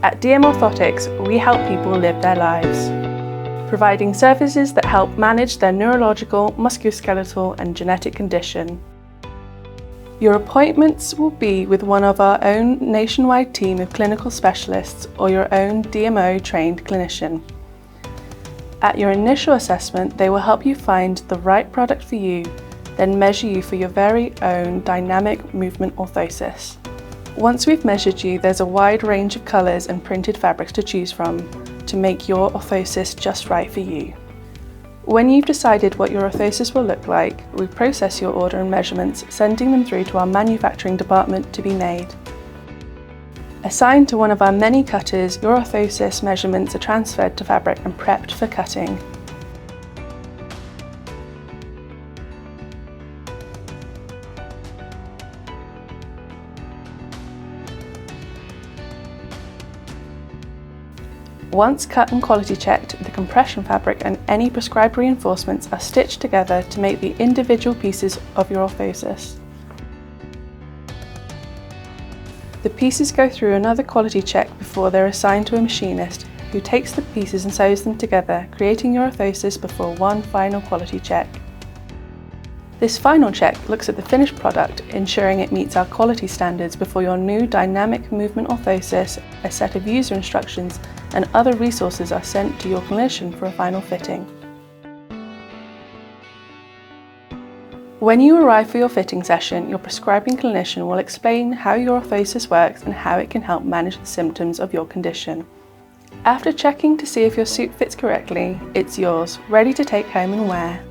At DMO Orthotics, we help people live their lives, providing services that help manage their neurological, musculoskeletal and genetic condition. Your appointments will be with one of our own nationwide team of clinical specialists or your own DMO trained clinician. At your initial assessment, they will help you find the right product for you, then measure you for your very own dynamic movement orthosis. Once we've measured you, there's a wide range of colours and printed fabrics to choose from to make your orthosis just right for you. When you've decided what your orthosis will look like, we process your order and measurements, sending them through to our manufacturing department to be made. Assigned to one of our many cutters, your orthosis measurements are transferred to fabric and prepped for cutting. Once cut and quality checked, the compression fabric and any prescribed reinforcements are stitched together to make the individual pieces of your orthosis. The pieces go through another quality check before they're assigned to a machinist, who takes the pieces and sews them together, creating your orthosis before one final quality check. This final check looks at the finished product, ensuring it meets our quality standards before your new Dynamic Movement Orthosis. A set of user instructions and other resources are sent to your clinician for a final fitting. When you arrive for your fitting session, your prescribing clinician will explain how your orthosis works and how it can help manage the symptoms of your condition. After checking to see if your suit fits correctly, it's yours, ready to take home and wear.